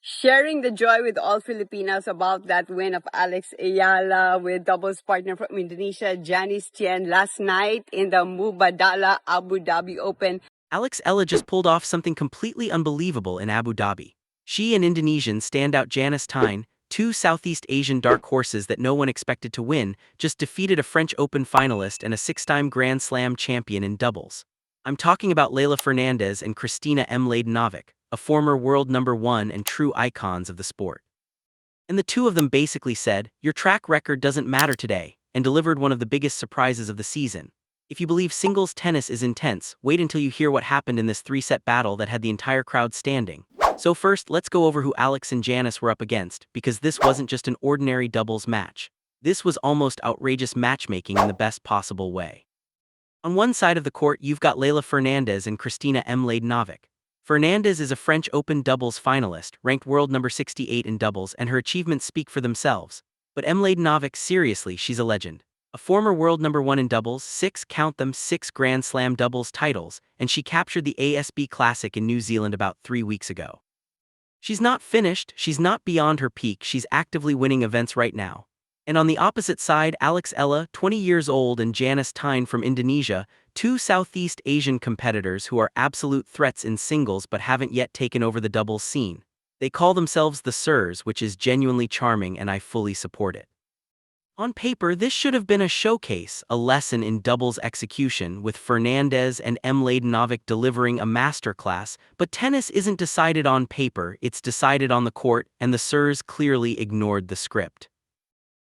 sharing the joy with all Filipinos about that win of Alex Eala with doubles partner from Indonesia, Janice Tien, last night in the Mubadala Abu Dhabi Open. Alex Eala just pulled off something completely unbelievable in Abu Dhabi. She and Indonesian standout Janice Tien, two Southeast Asian dark horses that no one expected to win, just defeated a French Open finalist and a six-time Grand Slam champion in doubles. I'm talking about Leylah Fernandez and Kristina Mladenovic, a former world number one and true icons of the sport. And the two of them basically said, "Your track record doesn't matter today," and delivered one of the biggest surprises of the season. If you believe singles tennis is intense, wait until you hear what happened in this three-set battle that had the entire crowd standing. So first, let's go over who Alex and Janice were up against, because this wasn't just an ordinary doubles match. This was almost outrageous matchmaking in the best possible way. On one side of the court, you've got Leylah Fernandez and Kristina Mladenovic. Fernandez is a French Open doubles finalist, ranked world number 68 in doubles, and her achievements speak for themselves. But Mladenovic, seriously, she's a legend. A former world number one in doubles, count them, 6 Grand Slam doubles titles, and she captured the ASB Classic in New Zealand about 3 weeks ago. She's not finished, she's not beyond her peak, she's actively winning events right now. And on the opposite side, Alex Eala, 20 years old, and Janice Tien from Indonesia, two Southeast Asian competitors who are absolute threats in singles but haven't yet taken over the doubles scene. They call themselves the Sirs, which is genuinely charming, and I fully support it. On paper, this should have been a showcase, a lesson in doubles execution, with Fernandez and Mladenovic delivering a masterclass, but tennis isn't decided on paper, it's decided on the court, and the Sirs clearly ignored the script.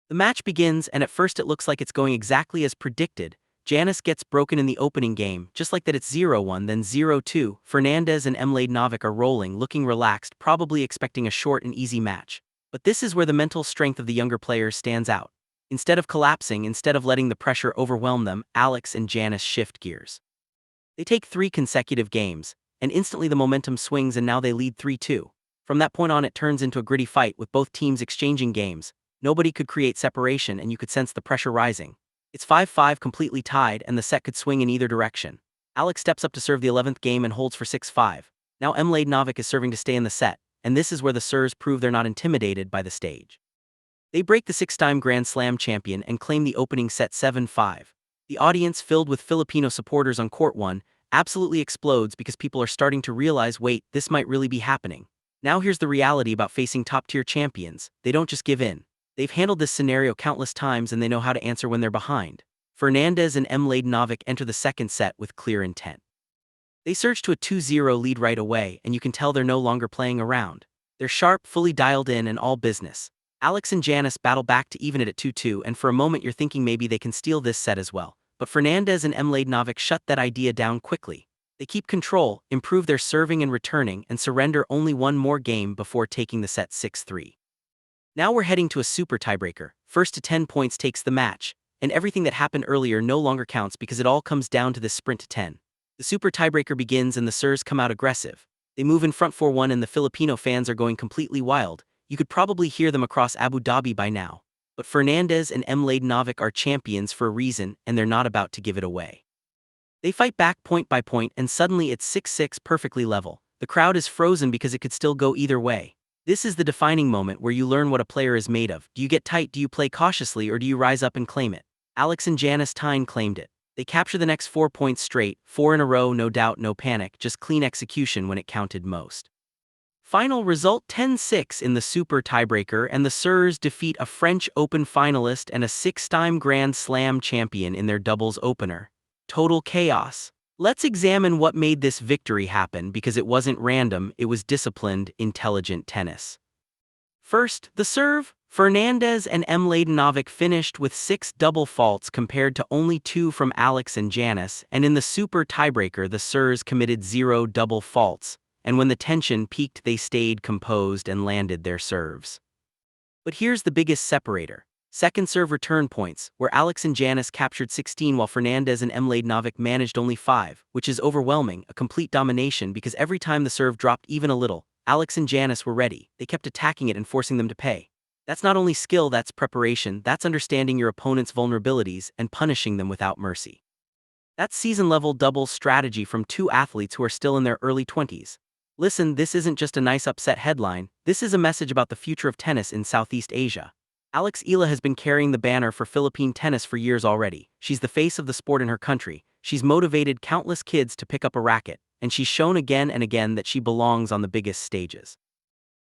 The match begins, and at first it looks like it's going exactly as predicted. Janice gets broken in the opening game, just like that. It's 0-1, then 0-2. Fernandez and Mladenovic are rolling, looking relaxed, probably expecting a short and easy match. But this is where the mental strength of the younger players stands out. Instead of collapsing, instead of letting the pressure overwhelm them, Alex and Janice shift gears. They take 3 consecutive games, and instantly the momentum swings, and now they lead 3-2. From that point on, it turns into a gritty fight with both teams exchanging games. Nobody could create separation, and you could sense the pressure rising. It's 5-5, completely tied, and the set could swing in either direction. Alex steps up to serve the 11th game and holds for 6-5. Now Mladenovic is serving to stay in the set, and this is where the Sirs prove they're not intimidated by the stage. They break the 6-time Grand Slam champion and claim the opening set 7-5. The audience, filled with Filipino supporters on court 1, absolutely explodes because people are starting to realize, wait, this might really be happening. Now here's the reality about facing top-tier champions: they don't just give in. They've handled this scenario countless times, and they know how to answer when they're behind. Fernandez and Mladenovic enter the second set with clear intent. They surge to a 2-0 lead right away, and you can tell they're no longer playing around. They're sharp, fully dialed in, and all business. Alex and Janice battle back to even it at 2-2, and for a moment you're thinking maybe they can steal this set as well. But Fernandez and Mladenovic shut that idea down quickly. They keep control, improve their serving and returning, and surrender only one more game before taking the set 6-3. Now we're heading to a super tiebreaker. First to 10 points takes the match, and everything that happened earlier no longer counts because it all comes down to this sprint to 10. The super tiebreaker begins, and the Sirs come out aggressive. They move in front 4-1, and the Filipino fans are going completely wild. You could probably hear them across Abu Dhabi by now. But Fernandez and Mladenovic are champions for a reason, and they're not about to give it away. They fight back point by point, and suddenly it's 6-6, perfectly level. The crowd is frozen because it could still go either way. This is the defining moment where you learn what a player is made of. Do you get tight, do you play cautiously, or do you rise up and claim it? Alex and Janice Tien claimed it. They capture the next 4 points straight, 4 in a row, no doubt, no panic, just clean execution when it counted most. Final result 10-6 in the super tiebreaker, and the Sirs defeat a French Open finalist and a 6-time Grand Slam champion in their doubles opener. Total chaos. Let's examine what made this victory happen, because it wasn't random, it was disciplined, intelligent tennis. First, the serve. Fernandez and Mladenovic finished with 6 double faults compared to only 2 from Alex and Janice, and in the super tiebreaker the Sirs committed 0 double faults, and when the tension peaked they stayed composed and landed their serves. But here's the biggest separator. Second serve return points, where Alex and Janice captured 16 while Fernandez and Mladenovic managed only 5, which is overwhelming, a complete domination, because every time the serve dropped even a little, Alex and Janice were ready. They kept attacking it and forcing them to pay. That's not only skill, that's preparation, that's understanding your opponent's vulnerabilities and punishing them without mercy. That's season-level doubles strategy from 2 athletes who are still in their early 20s. Listen, this isn't just a nice upset headline, This is a message about the future of tennis in Southeast Asia. Alex Eala has been carrying the banner for Philippine tennis for years already. She's the face of the sport in her country. She's motivated countless kids to pick up a racket, and she's shown again and again that she belongs on the biggest stages.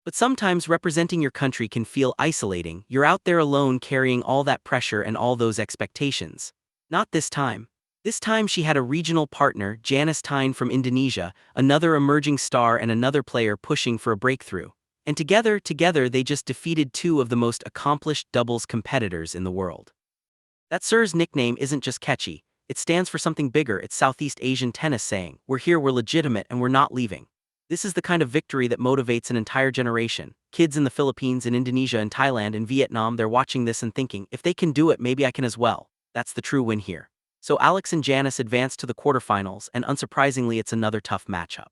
But sometimes representing your country can feel isolating. You're out there alone carrying all that pressure and all those expectations. Not this time. This time she had a regional partner, Janice Tyne from Indonesia, another emerging star and another player pushing for a breakthrough. And together they just defeated two of the most accomplished doubles competitors in the world. That Sir's nickname isn't just catchy, it stands for something bigger. It's Southeast Asian tennis saying, "We're here, we're legitimate, and we're not leaving." This is the kind of victory that motivates an entire generation. Kids in the Philippines, in Indonesia, and Thailand, and Vietnam, they're watching this and thinking, if they can do it, maybe I can as well. That's the true win here. So Alex and Janice advance to the quarterfinals, and unsurprisingly, it's another tough matchup.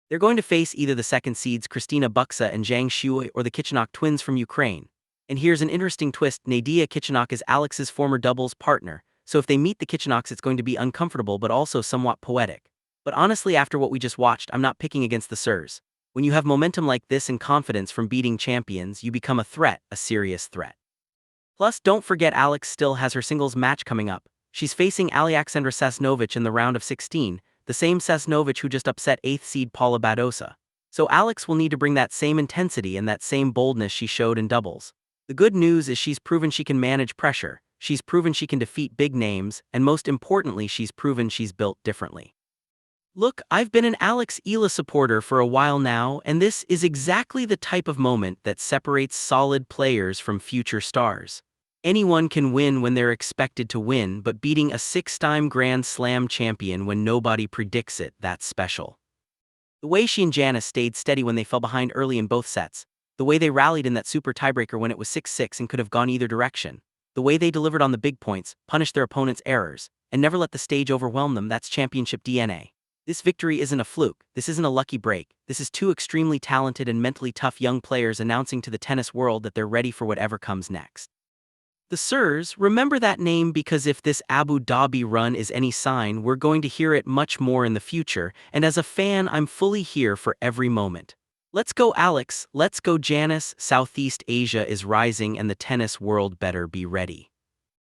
They're going to face either the second seeds Kristina Buxa and Zhang Shuai or the Kichenok twins from Ukraine. And here's an interesting twist: Nadia Kichenok is Alex's former doubles partner, so if they meet the Kichenoks it's going to be uncomfortable but also somewhat poetic. But honestly, after what we just watched, I'm not picking against the Sirs. When you have momentum like this and confidence from beating champions, you become a threat, a serious threat. Plus, don't forget Alex still has her singles match coming up. She's facing Alexandra Sasnovich in the round of 16, the same Sasnovich who just upset 8th seed Paula Badosa. So Alex will need to bring that same intensity and that same boldness she showed in doubles. The good news is she's proven she can manage pressure, she's proven she can defeat big names, and most importantly, she's proven she's built differently. Look, I've been an Alex Eala supporter for a while now, and this is exactly the type of moment that separates solid players from future stars. Anyone can win when they're expected to win, but beating a 6-time Grand Slam champion when nobody predicts it, that's special. The way she and Janice stayed steady when they fell behind early in both sets, the way they rallied in that super tiebreaker when it was 6-6 and could have gone either direction, the way they delivered on the big points, punished their opponent's errors, and never let the stage overwhelm them, that's championship DNA. This victory isn't a fluke, this isn't a lucky break, this is two extremely talented and mentally tough young players announcing to the tennis world that they're ready for whatever comes next. The Sirs, remember that name, because if this Abu Dhabi run is any sign, we're going to hear it much more in the future, and as a fan, I'm fully here for every moment. Let's go Alex, let's go Janice. Southeast Asia is rising and the tennis world better be ready.